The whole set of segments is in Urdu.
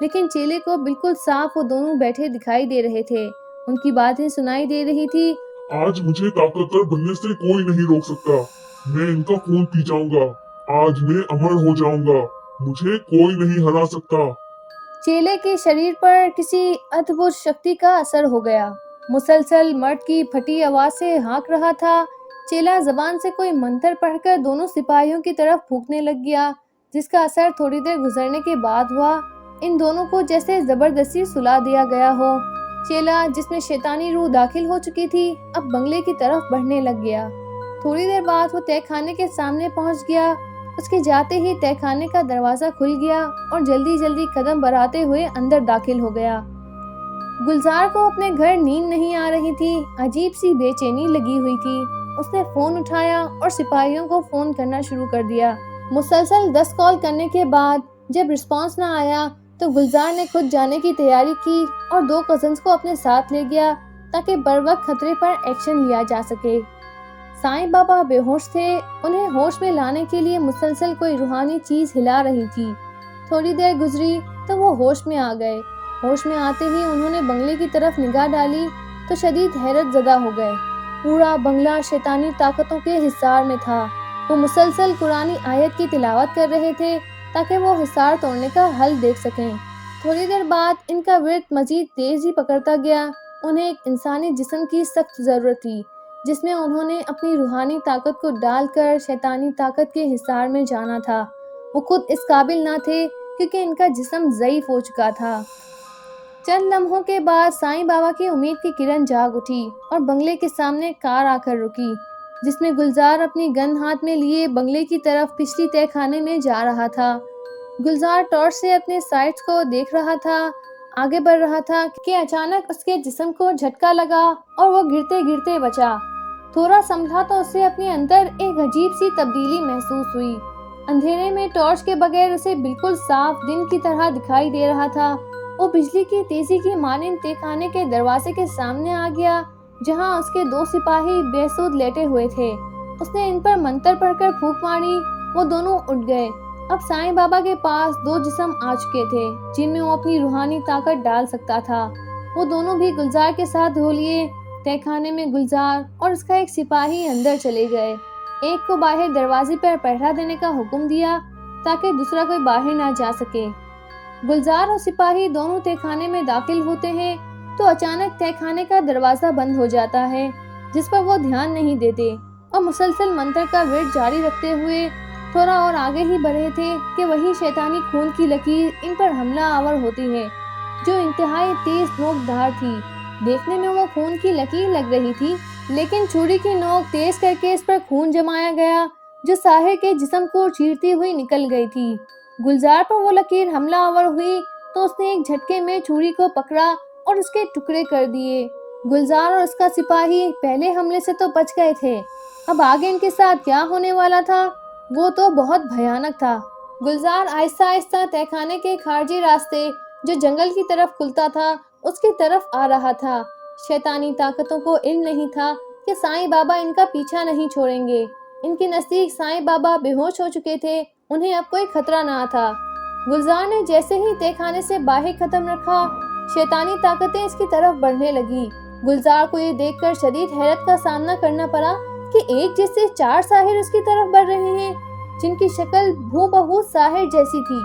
لیکن چیلے کو بالکل صاف وہ دونوں بیٹھے دکھائی دے رہے تھے، ان کی باتیں سنائی دے رہی تھی۔ آج مجھے طاقتور بننے سے کوئی نہیں روک سکتا، میں ان کا خون پی جاؤں گا، آج میں امر ہو جاؤں گا، مجھے کوئی نہیں ہرا سکتا۔ چیلے کے شریر پر کسی ادبھت شکتی کا اثر ہو گیا، مسلسل مرد کی پھٹی آواز سے ہانک رہا تھا۔ چیلا زبان سے کوئی منتر پڑھ کر دونوں سپاہیوں کی طرف پھونکنے لگ گیا، جس کا اثر تھوڑی دیر گزرنے کے بعد ہوا۔ ان دونوں کو جیسے زبردستی سلا دیا گیا ہو۔ چیلا، جس میں شیطانی روح داخل ہو چکی تھی، اب بنگلے کی طرف بڑھنے لگ گیا۔ تھوڑی دیر بعد وہ تہہ خانے کے سامنے پہنچ گیا۔ اس کے جاتے ہی تہہ خانے کا دروازہ کھل گیا اور جلدی جلدی قدم بڑھاتے ہوئے اندر داخل ہو گیا۔ گلزار کو اپنے گھر نیند نہیں آ رہی تھی، عجیب سی بے چینی لگی ہوئی تھی۔ اس نے فون اٹھایا اور سپاہیوں کو فون کرنا شروع کر دیا۔ مسلسل 10 کال کرنے کے بعد جب رسپانس نہ آیا تو گلزار نے خود جانے کی تیاری کی اور 2 کزنز کو اپنے ساتھ لے گیا تاکہ بروقت خطرے پر ایکشن لیا جا سکے۔ سائیں بابا بے ہوش تھے، انہیں ہوش میں لانے کے لیے مسلسل کوئی روحانی چیز ہلا رہی تھی۔ تھوڑی دیر گزری تو وہ ہوش میں آ گئے۔ ہوش میں آتے ہی انہوں نے بنگلے کی طرف نگاہ ڈالی تو شدید حیرت زدہ ہو گئے۔ پورا بنگلہ شیطانی طاقتوں کے حصار میں تھا۔ وہ مسلسل قرآنی آیت کی تلاوت کر رہے تھے تاکہ وہ حصار توڑنے کا حل دیکھ سکیں۔ تھوڑی دیر بعد ان کا ورد مزید تیزی پکڑتا گیا۔ انہیں ایک انسانی جسم کی سخت ضرورت تھی جس میں انہوں نے اپنی روحانی طاقت کو ڈال کر شیطانی طاقت کے حصار میں جانا تھا۔ وہ خود اس قابل نہ تھے کیونکہ ان کا جسم ضعیف ہو چکا تھا۔ چند لمحوں کے بعد سائیں بابا کی امید کی کرن جاگ اٹھی اور بنگلے کے سامنے کار آ کر رکی، جس میں گلزار اپنی گن ہاتھ میں لیے بنگلے کی طرف پچھلی تہہ خانے میں جا رہا تھا۔ گلزار ٹارچ سے اپنے سائٹس کو دیکھ رہا تھا، آگے بڑھ رہا تھا کہ اچانک اس کے جسم کو جھٹکا لگا اور وہ گرتے گرتے بچا۔ تھوڑا سنبھلا تو اسے اپنے اندر ایک عجیب سی تبدیلی محسوس ہوئی۔ اندھیرے میں ٹارچ کے بغیر اسے بالکل صاف دن کی طرح دکھائی دے رہا تھا۔ وہ بجلی کی تیزی کی مانند تہہ خانے کے دروازے کے سامنے آ گیا جہاں اس کے 2 سپاہی بے سود لیٹے ہوئے تھے۔ اس نے ان پر منتر پڑھ کر پھونک ماری، وہ دونوں اٹھ گئے۔ اب سائیں بابا کے پاس 2 جسم آ چکے تھے جن میں وہ اپنی روحانی طاقت ڈال سکتا تھا۔ وہ دونوں بھی گلزار کے ساتھ ہو لیے۔ تہہ خانے میں گلزار اور اس کا ایک سپاہی اندر چلے گئے۔ ایک کو باہر دروازے پر پہرا دینے کا حکم دیا تاکہ دوسرا کوئی باہر نہ جا سکے۔ گلزار اور سپاہی دونوں تہہ خانے میں داخل ہوتے ہیں تو اچانک تہہ خانے کا دروازہ بند ہو جاتا ہے، جس پر وہ دھیان نہیں دیتے اور مسلسل منتر کا ورد جاری رکھتے ہوئے تھوڑا اور آگے ہی بڑھے تھے کہ وہی شیطانی خون کی لکیر ان پر حملہ آور ہوتی ہے جو انتہائی تیز نوک دھار تھی۔ دیکھنے میں وہ خون کی لکیر لگ رہی تھی، لیکن چھری کی نوک تیز کر کے اس پر خون جمایا گیا جو ساحر کے جسم کو چیرتی ہوئی نکل گئی تھی۔ گلزار پر وہ لکیر حملہ آور ہوئی تو اس نے ایک جھٹکے میں چھری کو پکڑا اور اس کے ٹکڑے کر دیے۔ گلزار اور اس کا سپاہی پہلے حملے سے تو بچ گئے تھے، اب آگے ان کے ساتھ کیا ہونے والا تھا وہ تو بہت بھیانک تھا۔ گلزار آہستہ آہستہ تہہ خانے کے خارجی راستے جو جنگل کی طرف کھلتا تھا اس کی طرف آ رہا تھا۔ شیطانی طاقتوں کو علم نہیں تھا کہ سائیں بابا ان کا پیچھا نہیں چھوڑیں گے۔ ان کے نزدیک سائیں بابا بے ہوش ہو چکے تھے، انہیں اب کوئی خطرہ نہ تھا۔ گلزار نے جیسے ہی تہہ خانے سے باہر قدم رکھا، شیطانی طاقتیں اس کی طرف بڑھنے لگی۔ گلزار کو یہ دیکھ کر شدید حیرت کا سامنا کرنا پڑا کہ ایک جیسے 4 ساحر اس کی طرف بڑھ رہے ہیں جن کی شکل ہو بہو ساحر جیسی تھی۔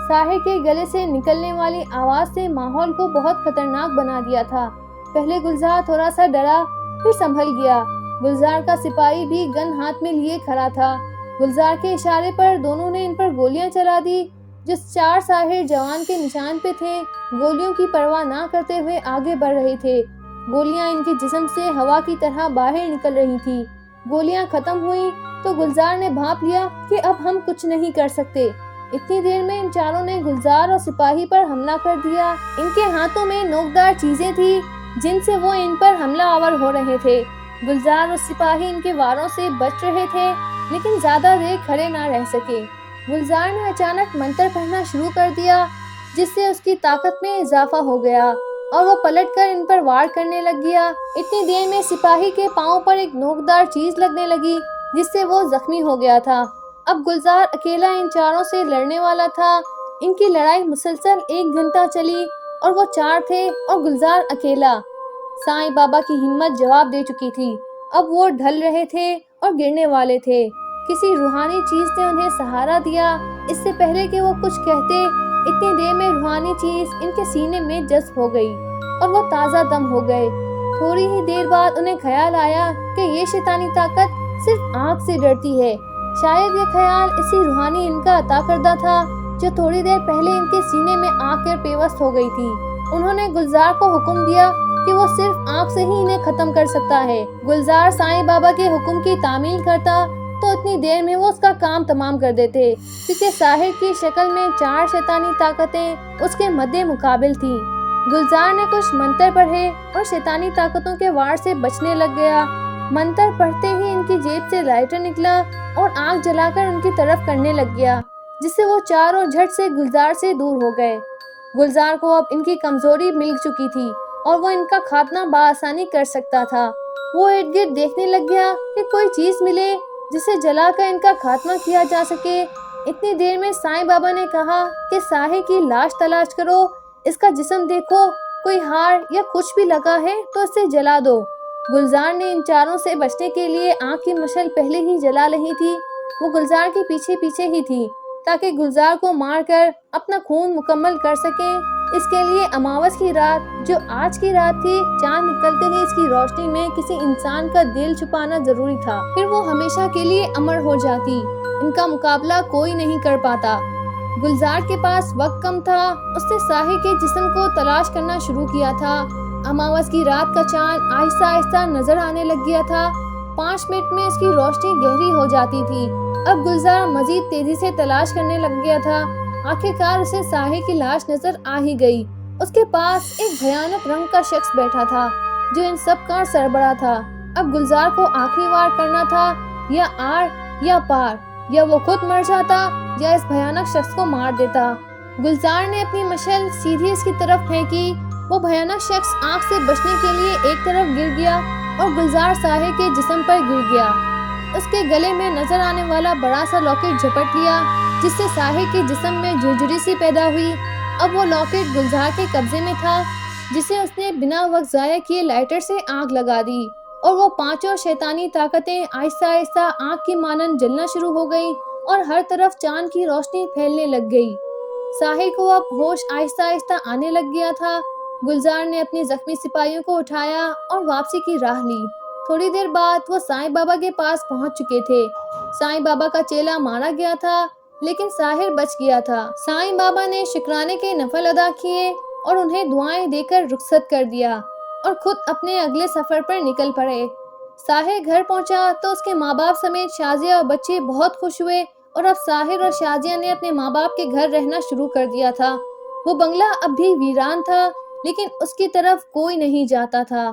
ساحر کے گلے سے نکلنے والی آواز نے ماحول کو بہت خطرناک بنا دیا تھا۔ پہلے گلزار تھوڑا سا ڈرا، پھر سنبھل گیا۔ گلزار کا سپاہی بھی گن ہاتھ میں لیے کھڑا تھا۔ گلزار کے اشارے پر دونوں نے ان پر گولیاں چلا دی۔ جس 4 ساحر جوان کے نشان پہ تھے گولیوں کی پرواہ نہ کرتے ہوئے آگے بڑھ رہے تھے۔ گولیاں ان کے جسم سے ہوا کی طرح باہر نکل رہی تھی۔ گولیاں ختم ہوئی تو گلزار نے بھانپ لیا کہ اب ہم کچھ نہیں کر سکتے۔ اتنی دیر میں ان چاروں نے گلزار اور سپاہی پر حملہ کر دیا۔ ان کے ہاتھوں میں نوکدار چیزیں تھیں جن سے وہ ان پر حملہ آور ہو رہے تھے۔ گلزار اور سپاہی ان کے واروں سے بچ رہے تھے لیکن زیادہ دیر کھڑے نہ رہ سکے۔ گلزار نے اچانک منتر پڑھنا شروع کر دیا جس سے اس کی طاقت میں اضافہ ہو گیا اور وہ پلٹ کر ان پر وار کرنے لگ گیا۔ اتنی دیر میں سپاہی کے پاؤں پر ایک نوکدار چیز لگنے لگی جس سے وہ زخمی ہو گیا تھا۔ اب گلزار اکیلا ان چاروں سے لڑنے والا تھا۔ ان کی لڑائی مسلسل 1 گھنٹہ چلی اور وہ 4 تھے اور گلزار اکیلا۔ سائیں بابا کی ہمت جواب دے چکی تھی، اب وہ ڈھل رہے تھے اور گرنے والے تھے۔ کسی روحانی چیز نے انہیں سہارا دیا۔ اس سے پہلے کہ وہ کچھ کہتے، اتنی دیر میں روحانی چیز ان کے سینے میں جذب ہو گئی اور وہ تازہ دم ہو گئے۔ تھوڑی ہی دیر بعد انہیں خیال آیا کہ یہ شیطانی طاقت صرف آنکھ سے ڈرتی ہے۔ شاید یہ خیال اسی روحانی ان کا عطا کردہ تھا جو تھوڑی دیر پہلے ان کے سینے میں آ کر پیوست ہو گئی تھی۔ انہوں نے گلزار کو حکم دیا کہ وہ صرف آنکھ سے ہی انہیں ختم کر سکتا ہے۔ گلزار سائیں بابا کے حکم کی تعمیل کرتا تو اتنی دیر میں وہ اس کا کام تمام کر دیتے، کیونکہ ساحر کی شکل میں 4 شیطانی طاقتیں اس کے مدِ مقابل تھیں۔ گلزار نے کچھ منتر پڑھے اور شیطانی طاقتوں کے وار سے بچنے لگ گیا۔ منتر پڑھتے ہی ان کی جیب سے لائٹر نکلا اور آگ جلا کر ان کی طرف کرنے لگ گیا، جس سے وہ چاروں جھٹ سے گلزار سے دور ہو گئے۔ گلزار کو اب ان کی کمزوری مل چکی تھی اور وہ ان کا خاتمہ بآسانی کر سکتا تھا۔ وہ ارد گرد دیکھنے لگ گیا کہ کوئی چیز ملے جسے جلا کر ان کا خاتمہ کیا جا سکے۔ اتنی دیر میں سائیں بابا نے کہا کہ ساحر کی لاش تلاش کرو، اس کا جسم دیکھو، کوئی ہار یا کچھ بھی لگا ہے تو اسے جلا دو۔ گلزار نے ان چاروں سے بچنے کے لیے آنکھ کی مشعل پہلے ہی جلا لی تھی۔ وہ گلزار کے پیچھے پیچھے ہی تھی تاکہ گلزار کو مار کر اپنا خون مکمل کر سکیں۔ اس کے لیے اماوس کی رات، جو آج کی رات تھی، چاند نکلتے ہی اس کی روشنی میں کسی انسان کا دل چھپانا ضروری تھا، پھر وہ ہمیشہ کے لیے امر ہو جاتی۔ ان کا مقابلہ کوئی نہیں کر پاتا۔ گلزار کے پاس وقت کم تھا، اس نے ساحر کے جسم کو تلاش کرنا شروع کیا تھا۔ اماوس کی رات کا چاند آہستہ آہستہ نظر آنے لگ گیا تھا۔ 5 منٹ میں اس کی روشنی گہری ہو جاتی تھی۔ اب گلزار مزید تیزی سے تلاش کرنے لگ گیا تھا۔ آخرکار اسے ساحر کی لاش نظر آ ہی گئی۔ اس کے پاس ایک بھیانک رنگ کا شخص بیٹھا تھا جو ان سب کا سربراہ تھا۔ اب گلزار کو آخری وار کرنا تھا، یا آر یا پار، یا وہ خود مر جاتا یا اس بھیانک شخص کو مار دیتا۔ گلزار نے اپنی مشعل سیدھی اس کی طرف پھینکی۔ وہ بھیانک شخص آنکھ سے بچنے کے لیے ایک طرف گر گیا اور گلزار ساحر کے جسم پر گر گیا۔ اس کے گلے میں نظر آنے والا بڑا سا لاکٹ جھپٹ لیا، جس سے ساحر کے جسم میں جھرجھری سی پیدا ہوئی۔ اب وہ لاکٹ گلزار کے قبضے میں تھا، جسے اس نے بنا وقت ضائع کیے لائٹر سے آگ لگا دی، اور وہ 5 شیطانی طاقتیں آہستہ آہستہ آگ کی مانند جلنا شروع ہو گئیں اور ہر طرف چاند کی روشنی پھیلنے لگ گئی۔ ساحر کو اب ہوش آہستہ آہستہ آنے لگ گیا تھا۔ گلزار نے اپنی زخمی سپاہیوں کو اٹھایا اور واپسی کی راہ لی۔ تھوڑی دیر بعد وہ سائیں بابا کے پاس پہنچ چکے تھے۔ سائیں بابا کا چیلا مارا گیا تھا، لیکن ساحر بچ گیا تھا۔ سائیں بابا نے شکرانے کے نفل ادا کیے اور انہیں دعائیں دے کر رخصت کر دیا اور خود اپنے اگلے سفر پر نکل پڑے۔ ساحر گھر پہنچا تو اس کے ماں باپ سمیت شازیہ اور بچے بہت خوش ہوئے، اور اب ساحر اور شازیہ نے اپنے ماں باپ کے گھر رہنا شروع کر دیا تھا۔ وہ بنگلہ اب بھی ویران تھا، لیکن اس کی طرف کوئی نہیں جاتا تھا۔